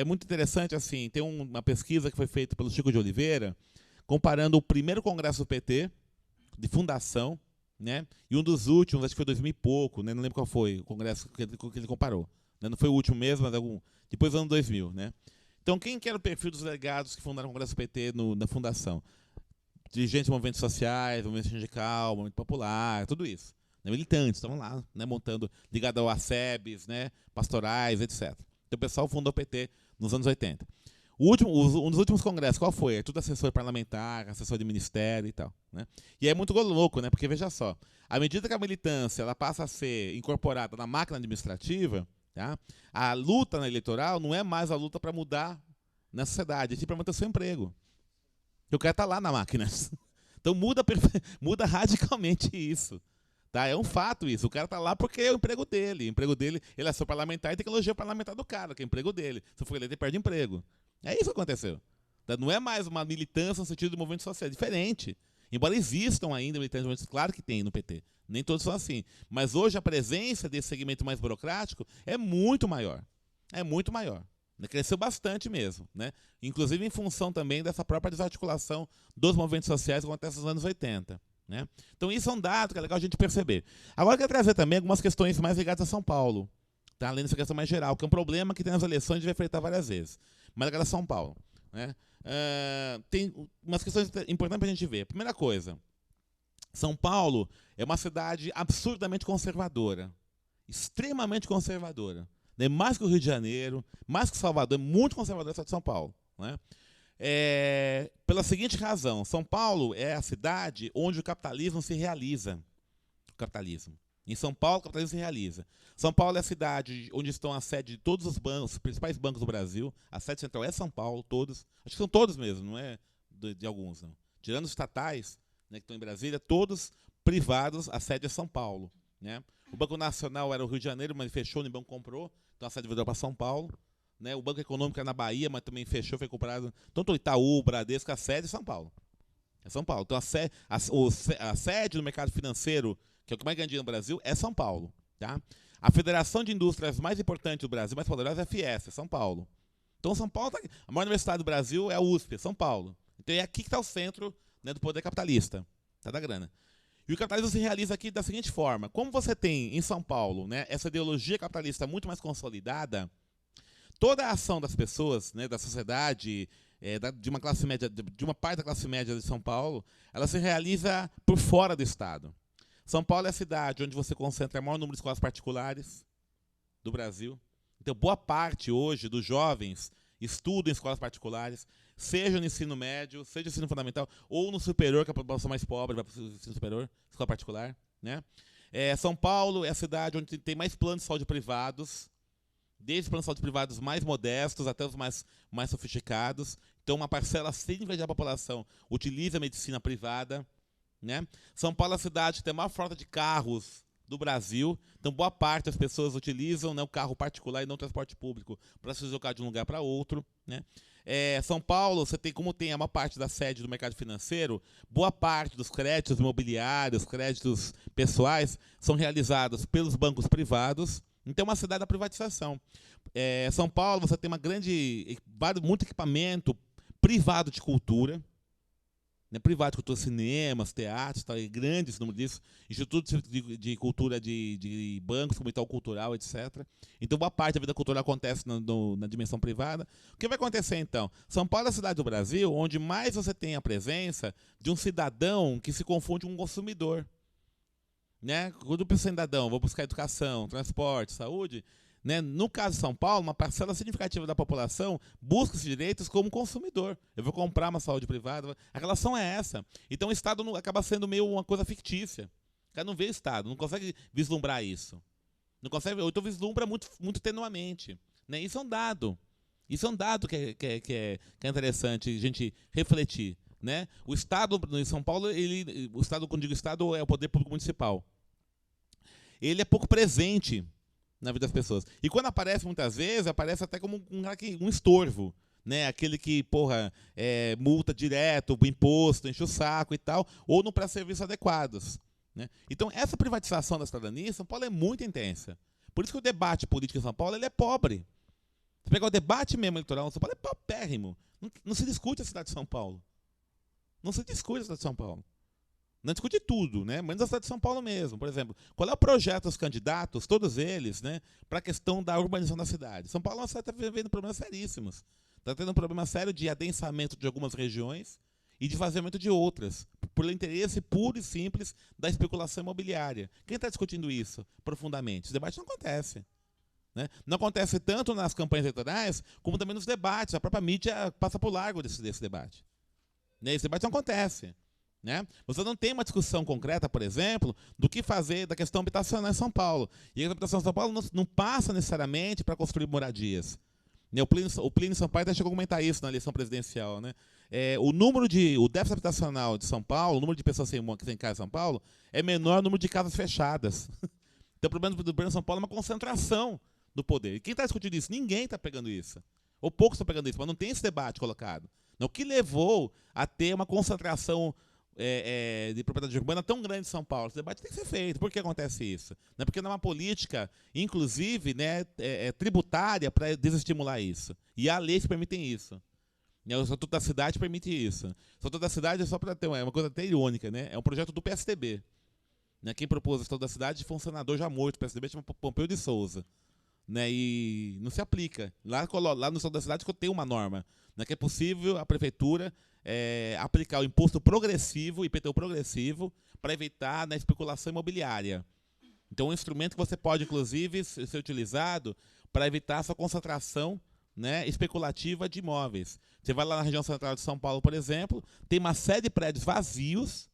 é muito interessante, assim, tem uma pesquisa que foi feita pelo Chico de Oliveira, comparando o primeiro congresso do PT, de fundação, né, e um dos últimos, acho que foi 2000 e pouco, né, não lembro qual foi o congresso que ele comparou. Né, não foi o último mesmo, mas depois do ano 2000. Né. Então, quem que era o perfil dos delegados que fundaram o Congresso do PT na fundação? Dirigentes de movimentos sociais, movimento sindical, movimento popular, tudo isso. Né, militantes, estavam lá, né, montando, ligado ao ACEBs, né, pastorais, etc. Então o pessoal fundou o PT nos anos 80. Um dos últimos congressos, qual foi? É tudo assessor parlamentar, assessor de ministério e tal. Né? E é muito louco, né? Porque veja só, à medida que a militância ela passa a ser incorporada na máquina administrativa, tá? A luta na eleitoral não é mais a luta para mudar na sociedade, é tipo para manter o seu emprego. Porque o cara está lá na máquina. Então muda radicalmente isso. Tá? É um fato isso. O cara está lá porque é o emprego dele. O emprego dele, ele é só parlamentar e tem que elogiar o parlamentar do cara, que é o emprego dele. Se for eleito, ele perde emprego. É isso que aconteceu. Tá? Não é mais uma militância no sentido do movimento social, é diferente. Embora existam ainda militantes movimentos, claro que tem no PT. Nem todos são assim. Mas hoje a presença desse segmento mais burocrático é muito maior. É muito maior. Cresceu bastante mesmo. Né? Inclusive em função também dessa própria desarticulação dos movimentos sociais que acontece nos anos 80. Né? Então isso é um dado que é legal a gente perceber. Agora eu quero trazer também algumas questões mais ligadas a São Paulo. Tá? Além dessa questão mais geral, que é um problema que tem nas eleições, a gente vai enfrentar várias vezes. Mas ligado a São Paulo. Né? Tem umas questões importantes para a gente ver. Primeira coisa, São Paulo é uma cidade absurdamente conservadora. Extremamente conservadora. Né? Mais que o Rio de Janeiro, mais que Salvador, é muito conservadora a cidade de São Paulo. Né? Pela seguinte razão, São Paulo é a cidade onde o capitalismo se realiza. O capitalismo. Em São Paulo, o capitalismo se realiza. São Paulo é a cidade onde estão a sede de todos os bancos, os principais bancos do Brasil. A sede central é São Paulo, todos. Acho que são todos mesmo, não é de alguns, não. Tirando os estatais, né, que estão em Brasília, todos privados, a sede é São Paulo. Né? O Banco Nacional era o Rio de Janeiro, mas fechou, o Banco comprou, então a sede virou para São Paulo. Né? O Banco Econômico é na Bahia, mas também fechou, foi comprado. Tanto o Itaú, o Bradesco, a sede é São Paulo. É São Paulo. Então a sede do mercado financeiro, que é o que mais ganha dinheiro no Brasil, é São Paulo. Tá? A federação de indústrias mais importante do Brasil, mais poderosa, é a Fiesp, é São Paulo. Então São Paulo, a maior universidade do Brasil é a USP, é São Paulo. Então é aqui que está o centro, né, do poder capitalista, tá, da grana. E o capitalismo se realiza aqui da seguinte forma. Como você tem em São Paulo, né, essa ideologia capitalista muito mais consolidada, toda a ação das pessoas, né, da sociedade, de uma classe média, de uma parte da classe média de São Paulo, ela se realiza por fora do Estado. São Paulo é a cidade onde você concentra o maior número de escolas particulares do Brasil. Então, boa parte hoje dos jovens estudam em escolas particulares, seja no ensino médio, seja no ensino fundamental, ou no superior, que é a população mais pobre vai para o ensino superior, escola particular. Né? São Paulo é a cidade onde tem mais planos de saúde privados, desde os planos de saúde privados mais modestos até os mais sofisticados. Então, uma parcela significativa da população utiliza a medicina privada. Né? São Paulo é a cidade que tem a maior frota de carros do Brasil. Então, boa parte das pessoas utilizam, né, o carro particular e não o transporte público para se deslocar de um lugar para outro. Né? São Paulo, como tem a maior parte da sede do mercado financeiro, boa parte dos créditos imobiliários, créditos pessoais, são realizados pelos bancos privados. Então, é uma cidade da privatização. São Paulo, você tem muito equipamento privado de cultura, né, privado de cultura, cinemas, teatros, tal, grandes número disso, institutos de cultura de bancos, como Itaú Cultural, etc. Então, boa parte da vida cultural acontece na dimensão privada. O que vai acontecer, então? São Paulo é a cidade do Brasil onde mais você tem a presença de um cidadão que se confunde com um consumidor. Né? Quando eu penso em cidadão, vou buscar educação, transporte, saúde. Né? No caso de São Paulo, uma parcela significativa da população busca esses direitos como consumidor. Eu vou comprar uma saúde privada. A relação é essa. Então o Estado acaba sendo meio uma coisa fictícia. O cara não vê o Estado, não consegue vislumbrar isso. Não consegue, ou então vislumbra muito, muito tenuamente. Né? Isso é um dado. Isso é um dado que é interessante a gente refletir. Né? O Estado, em São Paulo, o Estado, quando digo Estado, é o poder público municipal. Ele é pouco presente na vida das pessoas. E quando aparece, muitas vezes, aparece até como um estorvo. Né? Aquele que, multa direto, o imposto, enche o saco e tal, ou não presta serviços adequados. Né? Então, essa privatização da cidadania em São Paulo é muito intensa. Por isso que o debate político em São Paulo ele é pobre. Você pegar o debate mesmo eleitoral em São Paulo, é paupérrimo. Não se discute a cidade de São Paulo. Não se discute a cidade de São Paulo. Não discute tudo, né? Menos a cidade de São Paulo mesmo. Por exemplo, qual é o projeto dos candidatos, todos eles, né, para a questão da urbanização da cidade? São Paulo está vivendo problemas seríssimos. Está tendo um problema sério de adensamento de algumas regiões e de vazamento de outras, por interesse puro e simples da especulação imobiliária. Quem está discutindo isso profundamente? Esse debate não acontece. Né? Não acontece tanto nas campanhas eleitorais, como também nos debates. A própria mídia passa por largo desse debate. Né? Esse debate não acontece. Né? Você não tem uma discussão concreta, por exemplo, do que fazer da questão habitacional em São Paulo. E a habitação em São Paulo não passa necessariamente para construir moradias. Né? O Plínio Sampaio até chegou a comentar isso na eleição presidencial. Né? O déficit habitacional de São Paulo, o número de pessoas sem casa em São Paulo, é menor do número de casas fechadas. Então o problema do governo de São Paulo é uma concentração do poder. E quem está discutindo isso? Ninguém está pegando isso. Ou poucos estão pegando isso, mas não tem esse debate colocado. O que levou a ter uma concentração de propriedade urbana tão grande em São Paulo? Esse debate tem que ser feito. Por que acontece isso? Porque não é uma política, inclusive, né, tributária para desestimular isso. E há leis que permitem isso. O Estatuto da Cidade permite isso. O Estatuto da Cidade, só para ter uma coisa até irônica, né, é um projeto do PSDB. Né, quem propôs o Estatuto da Cidade foi um senador já morto, o PSDB, chama Pompeu de Souza. Né, e não se aplica. Lá no Estatuto da Cidade tem uma norma, né, que é possível a prefeitura aplicar o imposto progressivo, IPTU progressivo, para evitar, né, especulação imobiliária. Então, é um instrumento que você pode, inclusive, ser utilizado para evitar essa concentração, né, especulativa de imóveis. Você vai lá na região central de São Paulo, por exemplo, tem uma série de prédios vazios,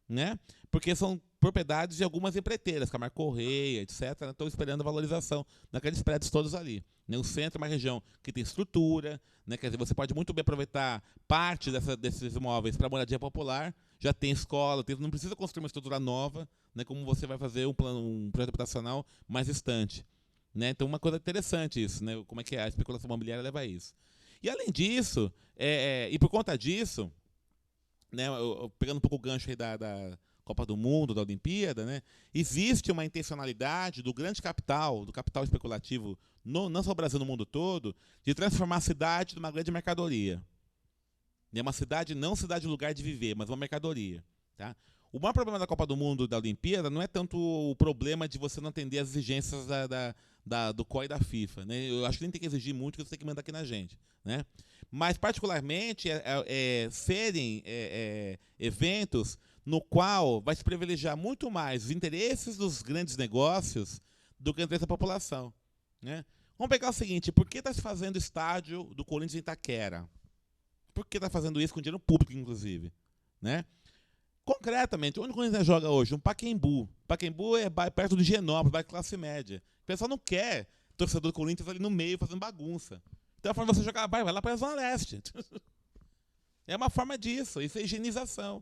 né, porque são propriedades de algumas empreiteiras, Camargo Correia, etc., estão esperando a valorização naqueles prédios todos ali. Né? O centro é uma região que tem estrutura, né? Quer dizer, você pode muito bem aproveitar parte desses imóveis para moradia popular, já tem escola, não precisa construir uma estrutura nova, né? Como você vai fazer um projeto habitacional mais distante. Né? Então, uma coisa interessante isso, né? Como é que a especulação imobiliária leva a isso. E, além disso, e por conta disso, né, pegando um pouco o gancho aí da Copa do Mundo, da Olimpíada, né, existe uma intencionalidade do grande capital, do capital especulativo, não só no Brasil, no mundo todo, de transformar a cidade numa grande mercadoria. É uma cidade, não cidade lugar de viver, mas uma mercadoria. Tá? O maior problema da Copa do Mundo, da Olimpíada, não é tanto o problema de você não atender as exigências do COI e da FIFA. Né? Eu acho que nem tem que exigir muito, que você tem que mandar aqui na gente. Né? Mas, particularmente, serem eventos no qual vai se privilegiar muito mais os interesses dos grandes negócios do que o interesse da população. Né? Vamos pegar o seguinte, por que está se fazendo estádio do Corinthians em Itaquera? Por que está fazendo isso com dinheiro público, inclusive? Né? Concretamente, onde o Corinthians joga hoje? Um Pacaembu. Pacaembu é perto do Higienópolis, bairro classe média. O pessoal não quer torcedor do Corinthians ali no meio fazendo bagunça. Então a forma de você jogar, vai lá para a Zona Leste. É uma forma disso, isso é higienização.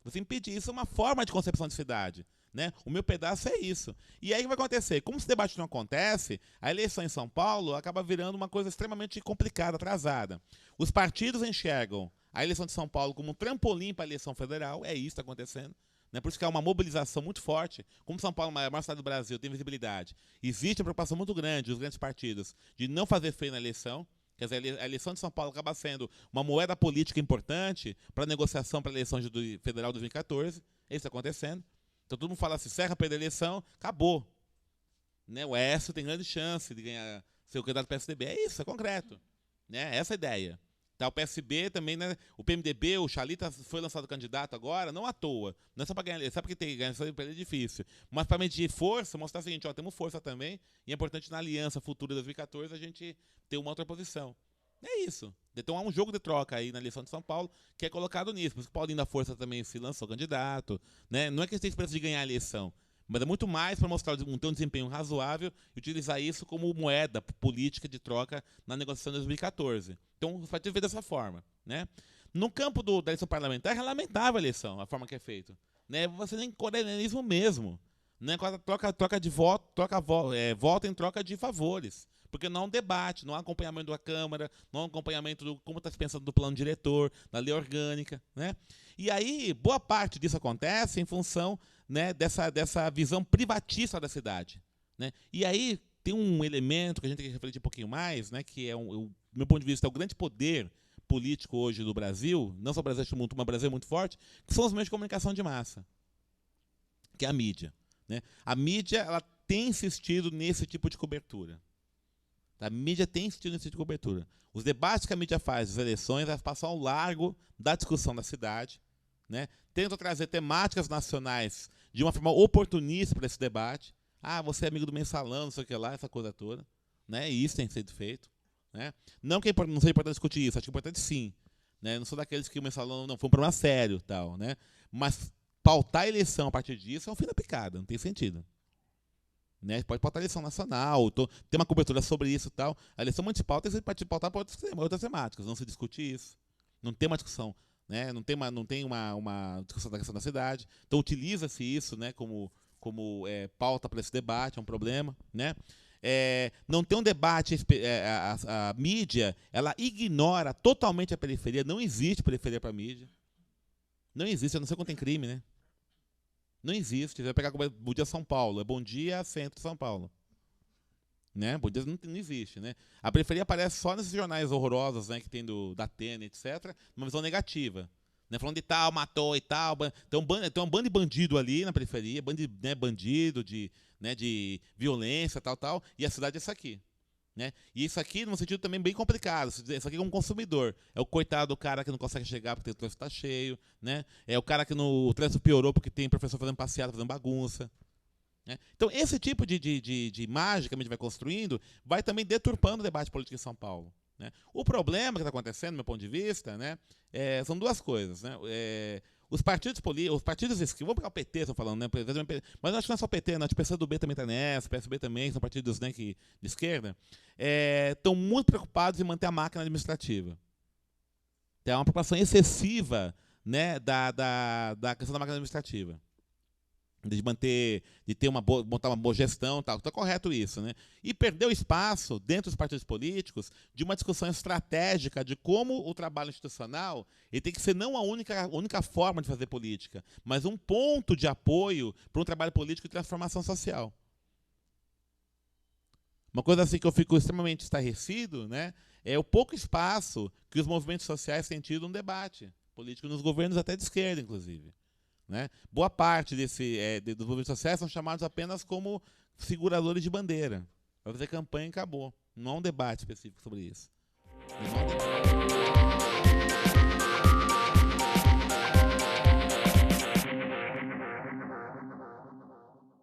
Você impedir, isso é uma forma de concepção de cidade. Né? O meu pedaço é isso. E aí o que vai acontecer? Como esse debate não acontece, a eleição em São Paulo acaba virando uma coisa extremamente complicada, atrasada. Os partidos enxergam a eleição de São Paulo como um trampolim para a eleição federal, é isso que está acontecendo. Né? Por isso que há uma mobilização muito forte. Como São Paulo, a maior cidade do Brasil, tem visibilidade, existe uma preocupação muito grande dos grandes partidos de não fazer feio na eleição. Quer dizer, a eleição de São Paulo acaba sendo uma moeda política importante para a negociação para a eleição federal de 2014. É isso que está acontecendo. Então todo mundo fala assim, Serra perde a eleição, acabou. Né? O Écio tem grande chance de ganhar ser o candidato do PSDB. É isso, é concreto. Né? Essa é a ideia. Tá, o PSB também, né? O PMDB, o Chalita foi lançado candidato agora, não à toa. Não é só para ganhar, sabe que tem que ganhar, é difícil. Mas para medir força, mostrar o seguinte, ó, temos força também, e é importante na aliança futura de 2014 a gente ter uma outra posição. É isso. Então há um jogo de troca aí na eleição de São Paulo que é colocado nisso. Por isso que o Paulinho da Força também se lançou candidato. Né? Não é que eles têm esperança de ganhar a eleição, mas é muito mais para mostrar ter um desempenho razoável e utilizar isso como moeda política de troca na negociação de 2014. Então, os partidos veem dessa forma. Né? No campo da eleição parlamentar, é lamentável a eleição, a forma que é feita. Né? Você tem coronelismo mesmo. Né? Troca de voto, voto em troca de favores. Porque não há um debate, não há acompanhamento da Câmara, não há um acompanhamento do como está se pensando do plano diretor, da lei orgânica. Né? E aí, boa parte disso acontece em função, né, dessa visão privatista da cidade. Né? E aí, tem um elemento que a gente tem que refletir um pouquinho mais, né, que é, do meu ponto de vista, é o grande poder político hoje do Brasil, não só o Brasil, mas o Brasil é muito forte, que são os meios de comunicação de massa, que é a mídia. Né? A mídia ela tem insistido nesse tipo de cobertura. A mídia tem insistido nesse tipo de cobertura. Os debates que a mídia faz, as eleições, elas passam ao largo da discussão da cidade, né? Tentam trazer temáticas nacionais de uma forma oportunista para esse debate. Ah, você é amigo do mensalão, não sei o que lá, essa coisa toda. Né? E isso tem sido feito. Né? Não que não seja importante discutir isso, acho que é importante sim. Né? Não sou daqueles que o mensalão não foi um problema sério, tal, né? Mas pautar a eleição a partir disso é um fim da picada, não tem sentido. Né? Pode pautar a eleição nacional, tem uma cobertura sobre isso e tal. A eleição municipal tem que pautar para outras temáticas, não se discute isso. Não tem uma discussão, né? Não tem uma discussão da questão da cidade. Então utiliza-se isso, né, como pauta para esse debate, é um problema. Né? Não tem um debate, a mídia ela ignora totalmente a periferia, não existe periferia para a mídia. Não existe, a não ser quando tem crime, né? Não existe. Você vai pegar como Bom Dia São Paulo, é Bom Dia Centro de São Paulo. Né? Bom Dia não existe. Né? A periferia aparece só nesses jornais horrorosos, né, que tem da Atena, etc., numa visão negativa. Né? Falando de tal, matou e tal. Tem um bando de bandido ali na periferia, bandido de violência, tal, e a cidade é essa aqui. Né? E isso aqui, num sentido também bem complicado. Isso aqui é um consumidor. É o coitado do cara que não consegue chegar porque o trânsito está cheio. Né? É o cara que o trânsito piorou porque tem professor fazendo passeata, fazendo bagunça. Né? Então, esse tipo de imagem que a gente vai construindo vai também deturpando o debate político em São Paulo. Né? O problema que está acontecendo, do meu ponto de vista, né, são duas coisas. Né? Os partidos políticos, vamos pegar o PT, estou falando, né? Mas eu acho que não é só o PT, não, acho que o PCdoB também está nessa, o PSB também, são partidos, né, de esquerda, estão muito preocupados em manter a máquina administrativa. Tem uma preocupação excessiva, né, da questão da máquina administrativa. De ter montar uma boa gestão, tal. Está correto isso, né? E perdeu espaço dentro dos partidos políticos de uma discussão estratégica de como o trabalho institucional ele tem que ser não a única forma de fazer política, mas um ponto de apoio para um trabalho político de transformação social. Uma coisa assim que eu fico extremamente estarrecido, né, é o pouco espaço que os movimentos sociais têm tido no debate político, nos governos até de esquerda, inclusive. Né? Boa parte dos movimentos sociais são chamados apenas como seguradores de bandeira. Vai fazer campanha e acabou. Não há um debate específico sobre isso. Não há um debate.